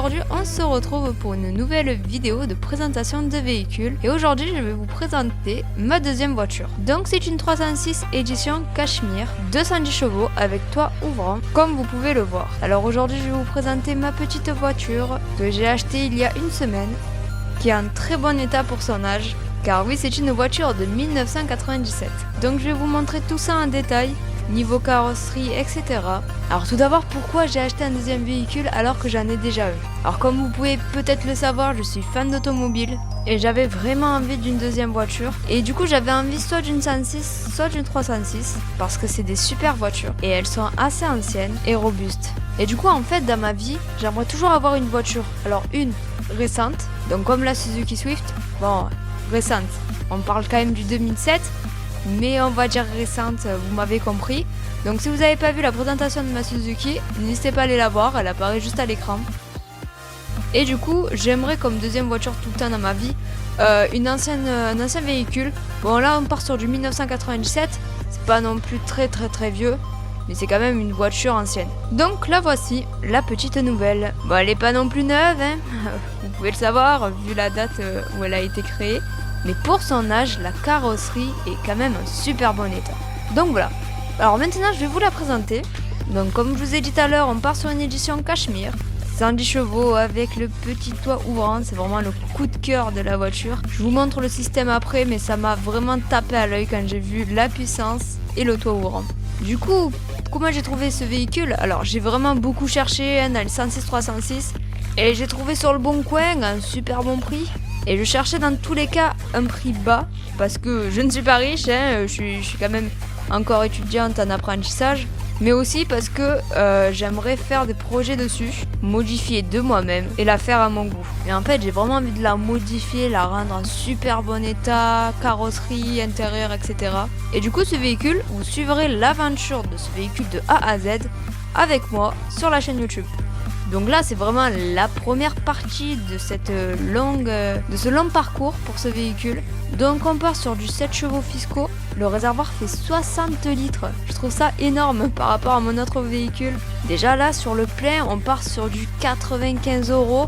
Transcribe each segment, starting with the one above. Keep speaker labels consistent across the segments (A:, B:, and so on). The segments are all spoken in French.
A: aujourd'hui on se retrouve pour une nouvelle vidéo de présentation de véhicules et aujourd'hui je vais vous présenter ma deuxième voiture. Donc c'est une 306 édition Cashmere, 210 chevaux avec toit ouvrant comme vous pouvez le voir. Alors aujourd'hui je vais vous présenter ma petite voiture que j'ai achetée il y a une semaine, qui est en très bon état pour son âge. Car oui, c'est une voiture de 1997. Donc je vais vous montrer tout ça en détail, niveau carrosserie, etc. Alors tout d'abord, pourquoi j'ai acheté un deuxième véhicule alors que j'en ai déjà un? Alors comme vous pouvez peut-être le savoir, je suis fan d'automobile et j'avais vraiment envie d'une deuxième voiture. Et du coup j'avais envie soit d'une 106, soit d'une 306, parce que c'est des super voitures et elles sont assez anciennes et robustes. Et du coup en fait dans ma vie, j'aimerais toujours avoir une voiture. Alors une récente, donc comme la Suzuki Swift, bon... récente. On parle quand même du 2007, mais on va dire récente, vous m'avez compris. Donc si vous n'avez pas vu la présentation de ma Suzuki, n'hésitez pas à aller la voir, elle apparaît juste à l'écran. Et du coup, j'aimerais comme deuxième voiture tout le temps dans ma vie, un ancien véhicule. Bon là on part sur du 1997, c'est pas non plus très vieux, mais c'est quand même une voiture ancienne. Donc la voici, la petite nouvelle. Bon, elle est pas non plus neuve, hein. Vous pouvez le savoir vu la date où elle a été créée. Mais pour son âge, la carrosserie est quand même en super bon état. Donc voilà. Alors maintenant, je vais vous la présenter. Donc comme je vous ai dit tout à l'heure, on part sur une édition Cashmere. 110 chevaux avec le petit toit ouvrant, c'est vraiment le coup de cœur de la voiture. Je vous montre le système après, mais ça m'a vraiment tapé à l'œil quand j'ai vu la puissance et le toit ouvrant. Du coup, comment j'ai trouvé ce véhicule? Alors j'ai vraiment beaucoup cherché dans le 106 306 et j'ai trouvé sur le Bon Coin un super bon prix. Et je cherchais dans tous les cas un prix bas parce que je ne suis pas riche, hein, je suis quand même encore étudiante en apprentissage. Mais aussi parce que j'aimerais faire des projets dessus, modifier de moi-même et la faire à mon goût. Et en fait j'ai vraiment envie de la modifier, la rendre en super bon état, carrosserie, intérieur, etc. Et du coup ce véhicule, vous suivrez l'aventure de ce véhicule de A à Z avec moi sur la chaîne YouTube. Donc là c'est vraiment la première partie de ce long parcours pour ce véhicule. Donc on part sur du 7 chevaux fiscaux. Le réservoir fait 60 litres. Je trouve ça énorme par rapport à mon autre véhicule. Déjà là sur le plein on part sur du 95 €.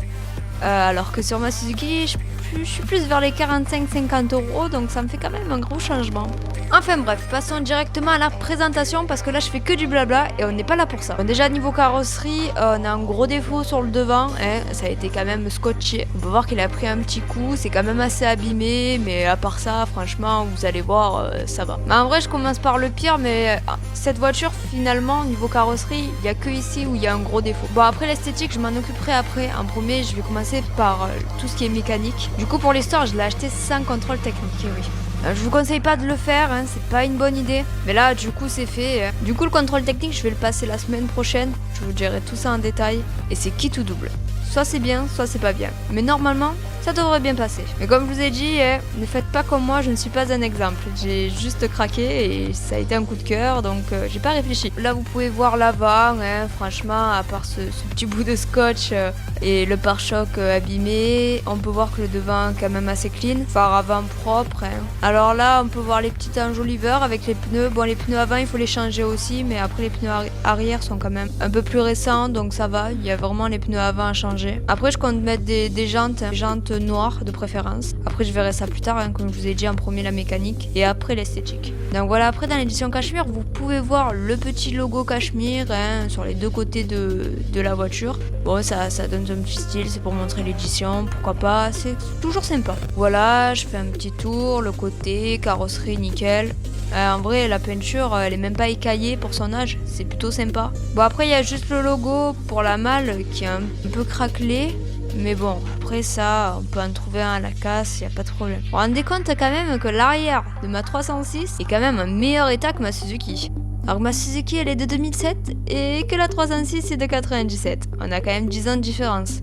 A: Alors que sur ma Suzuki je suis plus vers les 45-50 €. Donc ça me fait quand même un gros changement. Enfin bref, passons directement à la présentation parce que là je fais que du blabla et on n'est pas là pour ça. Bon, déjà niveau carrosserie, on a un gros défaut sur le devant, hein, ça a été quand même scotché. On peut voir qu'il a pris un petit coup, c'est quand même assez abîmé, mais à part ça, franchement, vous allez voir, ça va. Mais en vrai, je commence par le pire, mais cette voiture, finalement, niveau carrosserie, il n'y a que ici où il y a un gros défaut. Bon, après l'esthétique, je m'en occuperai après. En premier, je vais commencer par tout ce qui est mécanique. Du coup, pour l'histoire, je l'ai acheté sans contrôle technique, oui. Je vous conseille pas de le faire, hein, c'est pas une bonne idée. Mais là, du coup, c'est fait. Du coup, le contrôle technique, je vais le passer la semaine prochaine. Je vous dirai tout ça en détail. Et c'est qui tout double. Soit c'est bien, soit c'est pas bien. Mais normalement, ça devrait bien passer. Mais comme je vous ai dit, ne faites pas comme moi, je ne suis pas un exemple. J'ai juste craqué et ça a été un coup de cœur, donc j'ai pas réfléchi. Là, vous pouvez voir l'avant, hein, franchement, à part ce petit bout de scotch et le pare-choc abîmé, on peut voir que le devant est quand même assez clean. Phare avant propre. Hein. Alors là, on peut voir les petits enjoliveurs avec les pneus. Bon, les pneus avant, il faut les changer aussi, mais après, les pneus arrière sont quand même un peu plus récents, donc ça va. Il y a vraiment les pneus avant à changer. Après je compte mettre des jantes noires de préférence. Après je verrai ça plus tard, hein, comme je vous ai dit, en premier la mécanique et après l'esthétique. Donc voilà, après dans l'édition Cashmere, vous pouvez voir le petit logo Cashmere, hein, sur les deux côtés de la voiture. Bon, ça donne un petit style, c'est pour montrer l'édition, pourquoi pas, c'est toujours sympa. Voilà, je fais un petit tour, le côté, carrosserie nickel. En vrai, la peinture, elle est même pas écaillée pour son âge, c'est plutôt sympa. Bon, après, il y a juste le logo pour la malle qui est un peu craquelé. Mais bon, après ça, on peut en trouver un à la casse, il n'y a pas de problème. Vous vous rendez compte quand même que l'arrière de ma 306 est quand même en meilleur état que ma Suzuki. Alors ma Suzuki, elle est de 2007 et que la 306 est de 97. On a quand même 10 ans de différence.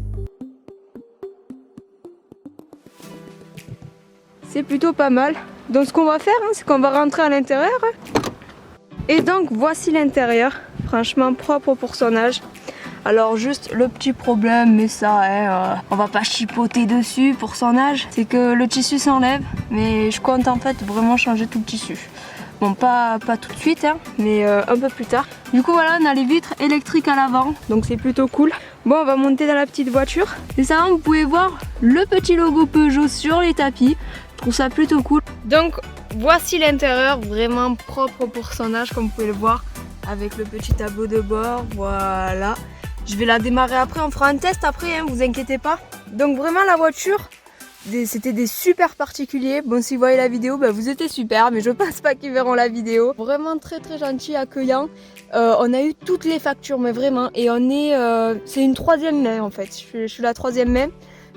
A: C'est plutôt pas mal. Donc ce qu'on va faire, c'est qu'on va rentrer à l'intérieur. Et donc voici l'intérieur, franchement propre pour son âge. Alors juste le petit problème, mais ça, hein, on va pas chipoter dessus pour son âge, c'est que le tissu s'enlève, mais je compte en fait vraiment changer tout le tissu. Bon, pas tout de suite, hein, mais un peu plus tard. Du coup, voilà, on a les vitres électriques à l'avant, donc c'est plutôt cool. Bon, on va monter dans la petite voiture. Et ça, vous pouvez voir le petit logo Peugeot sur les tapis. Je trouve ça plutôt cool. Donc, voici l'intérieur, vraiment propre pour son âge, comme vous pouvez le voir, avec le petit tableau de bord. Voilà. Je vais la démarrer après, on fera un test après, hein, vous inquiétez pas. Donc, vraiment, la voiture, c'était des super particuliers. Bon, si vous voyez la vidéo, bah, vous étiez super, mais je pense pas qu'ils verront la vidéo. Vraiment très gentil, accueillant. On a eu toutes les factures, mais vraiment, et on est, c'est une 3e main en fait. Je suis la 3e main.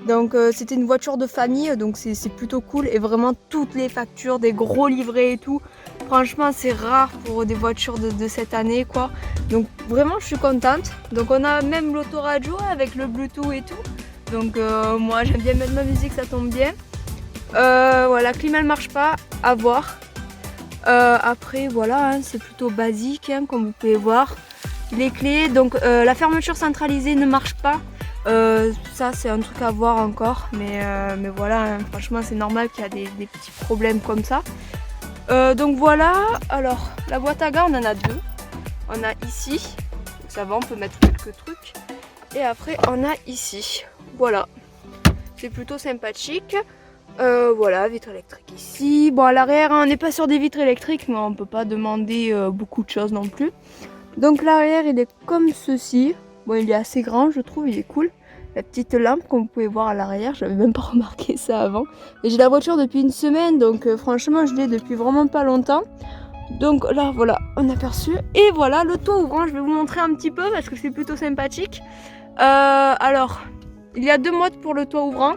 A: Donc c'était une voiture de famille, donc c'est plutôt cool. Et vraiment toutes les factures, des gros livrets et tout. Franchement, c'est rare pour des voitures de cette année, quoi. Donc vraiment, je suis contente. Donc on a même l'autoradio avec le Bluetooth et tout. Donc moi j'aime bien mettre ma musique, ça tombe bien. Voilà, la clim elle marche pas, à voir. Après voilà, hein, c'est plutôt basique, hein, comme vous pouvez voir. Les clés, donc la fermeture centralisée ne marche pas. Ça c'est un truc à voir encore, mais voilà, hein, franchement c'est normal qu'il y a des petits problèmes comme ça. Donc voilà, alors la boîte à gants on en a deux. On a ici, donc ça va, on peut mettre quelques trucs. Et après on a ici. Voilà, c'est plutôt sympathique. Voilà, vitre électrique ici. Bon, à l'arrière, hein, on n'est pas sur des vitres électriques, mais on peut pas demander beaucoup de choses non plus. Donc l'arrière, il est comme ceci. Bon, il est assez grand, je trouve, il est cool. La petite lampe, comme vous pouvez voir à l'arrière, j'avais même pas remarqué ça avant. Et j'ai la voiture depuis une semaine, donc franchement, je l'ai depuis vraiment pas longtemps. Donc là, voilà, on a aperçu. Et voilà, le toit ouvrant, je vais vous montrer un petit peu parce que c'est plutôt sympathique. Alors... il y a 2 modes pour le toit ouvrant.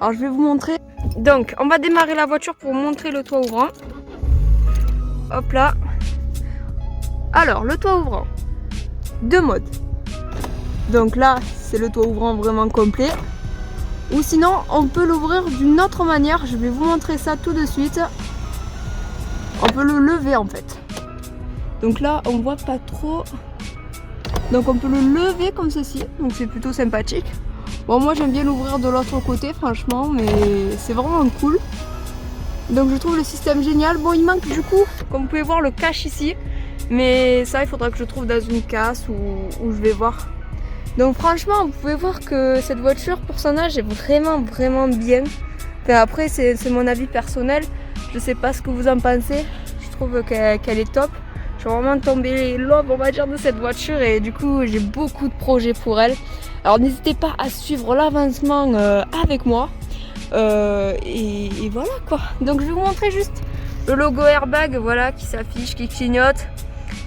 A: Alors je vais vous montrer. Donc on va démarrer la voiture pour vous montrer le toit ouvrant. Hop là. Alors le toit ouvrant. 2 modes. Donc là c'est le toit ouvrant vraiment complet. Ou sinon on peut l'ouvrir d'une autre manière. Je vais vous montrer ça tout de suite. On peut le lever en fait. Donc là on voit pas trop. Donc on peut le lever comme ceci. Donc c'est plutôt sympathique. Bon, moi j'aime bien l'ouvrir de l'autre côté, franchement, mais c'est vraiment cool. Donc je trouve le système génial. Bon, il manque du coup, comme vous pouvez voir, le cache ici. Mais ça, il faudra que je trouve dans une casse où je vais voir. Donc franchement, vous pouvez voir que cette voiture, pour son âge, est vraiment bien. Enfin, après, c'est mon avis personnel. Je sais pas ce que vous en pensez. Je trouve qu'elle est top. Je suis vraiment tombée love, on va dire, de cette voiture et du coup j'ai beaucoup de projets pour elle. Alors n'hésitez pas à suivre l'avancement avec moi. Et voilà quoi. Donc je vais vous montrer juste le logo airbag, voilà, qui s'affiche, qui clignote.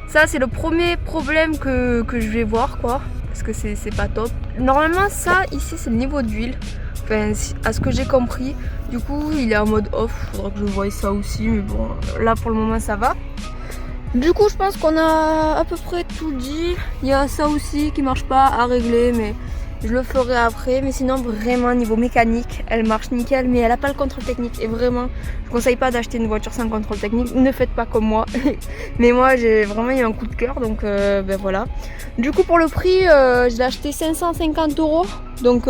A: Ça c'est le premier problème que je vais voir quoi. Parce que c'est pas top. Normalement ça ici c'est le niveau d'huile. Enfin, à ce que j'ai compris. Du coup il est en mode off. Faudra que je voie ça aussi. Mais bon là pour le moment ça va. Du coup je pense qu'on a à peu près tout dit. Il y a ça aussi qui marche pas à régler, mais je le ferai après. Mais sinon vraiment niveau mécanique elle marche nickel, mais elle a pas le contrôle technique. Et vraiment je conseille pas d'acheter une voiture sans contrôle technique. Ne faites pas comme moi. Mais moi j'ai vraiment eu un coup de cœur, donc ben voilà. Du coup pour le prix je l'ai acheté 550 €. Donc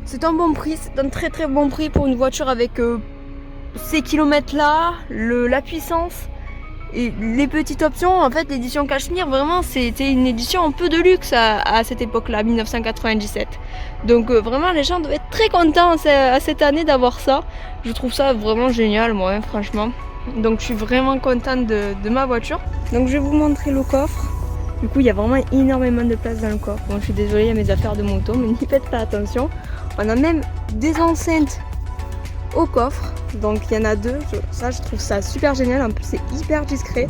A: c'est un bon prix, c'est un très bon prix pour une voiture avec ces kilomètres là, la puissance. Et les petites options, en fait l'édition Cachemire, vraiment c'était une édition un peu de luxe à cette époque-là, 1997. Donc vraiment les gens doivent être très contents à cette année d'avoir ça. Je trouve ça vraiment génial moi, hein, franchement. Donc je suis vraiment contente de ma voiture. Donc je vais vous montrer le coffre. Du coup il y a vraiment énormément de place dans le coffre. Bon je suis désolée, il y a mes affaires de moto, mais n'y faites pas attention. On a même des enceintes au coffre. Donc il y en a 2, ça je trouve ça super génial, en plus c'est hyper discret,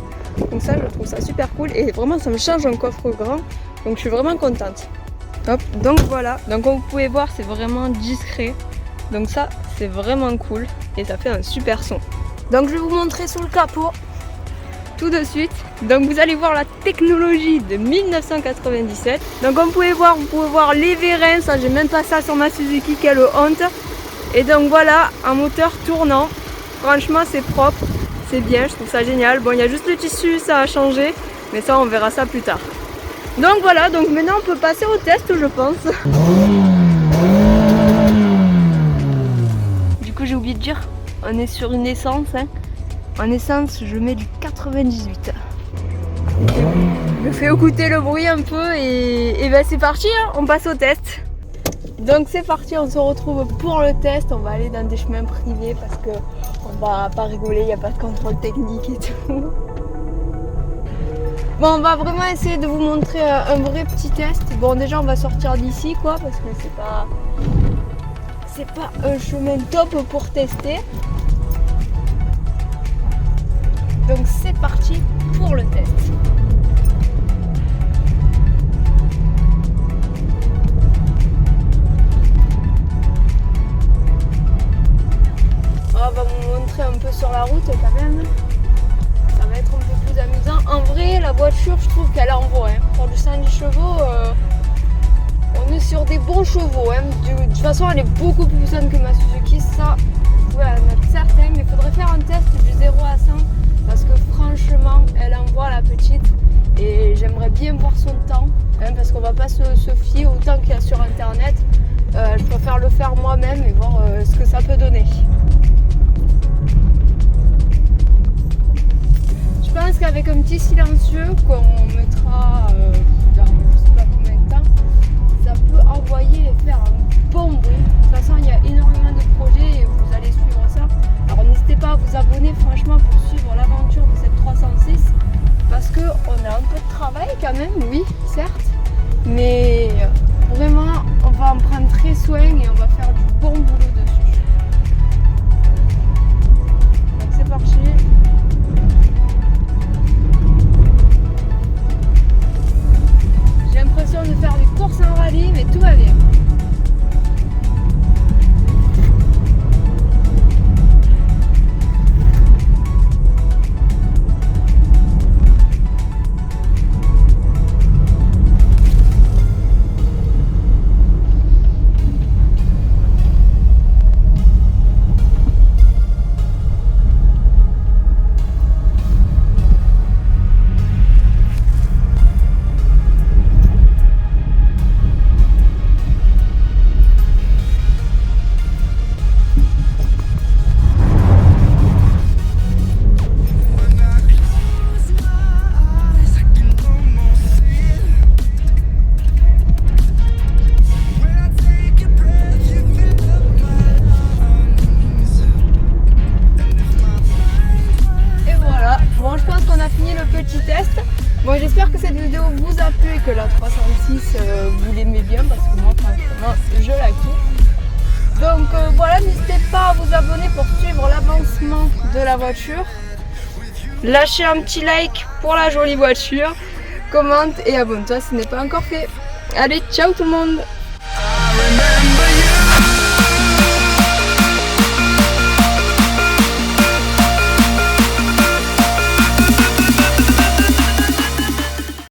A: donc ça je trouve ça super cool et vraiment ça me change un coffre grand, donc je suis vraiment contente. Hop, donc voilà, donc comme vous pouvez voir c'est vraiment discret, donc ça c'est vraiment cool et ça fait un super son. Donc je vais vous montrer sous le capot tout de suite. Donc vous allez voir la technologie de 1997. Donc comme vous pouvez voir les vérins, ça j'ai même pas ça sur ma Suzuki, quelle honte. Et donc voilà, un moteur tournant, franchement c'est propre, c'est bien, je trouve ça génial. Bon il y a juste le tissu, ça a changé, mais ça on verra ça plus tard. Donc voilà, donc maintenant on peut passer au test je pense. Du coup j'ai oublié de dire, on est sur une essence, hein. En essence, je mets du 98. Je fais écouter le bruit un peu et ben c'est parti, hein, on passe au test. Donc c'est parti, on se retrouve pour le test. On va aller dans des chemins privés parce que on va pas rigoler, il n'y a pas de contrôle technique et tout. Bon, on va vraiment essayer de vous montrer un vrai petit test. Bon, déjà on va sortir d'ici quoi, parce que c'est pas un chemin top pour tester. Donc c'est parti pour le test. On va vous montrer un peu sur la route quand même. Ça va être un peu plus amusant. En vrai, la voiture, je trouve qu'elle envoie. Hein. Pour du 110 chevaux, on est sur des bons chevaux. Hein. De toute façon, elle est beaucoup plus puissante que ma Suzuki. Ça, vous pouvez en être certain. Mais il faudrait faire un test du 0 à 100. Parce que franchement, elle envoie la petite. Et j'aimerais bien voir son temps. Hein, parce qu'on va pas se fier au temps qu'il y a sur Internet. Je préfère le faire moi-même et voir ce que ça peut donner. Je pense qu'avec un petit silencieux qu'on mettra dans je sais pas combien de temps, ça peut envoyer et faire un bon bruit. De toute façon, il y a énormément de projets et vous allez suivre ça. Alors n'hésitez pas à vous abonner franchement pour suivre l'aventure de cette 306 parce qu'on a un peu de travail quand même, oui, certes, mais vraiment on va en prendre très soin et on va faire du bon boulot dessus. Donc c'est parti. J'ai l'impression de faire des courses en rallye, mais tout va bien. Bon, j'espère que cette vidéo vous a plu et que la 306 vous l'aimez bien parce que moi franchement je la kiffe. Donc voilà, n'hésitez pas à vous abonner pour suivre l'avancement de la voiture. Lâchez un petit like pour la jolie voiture, commente et abonne-toi si ce n'est pas encore fait. Allez, ciao tout le monde.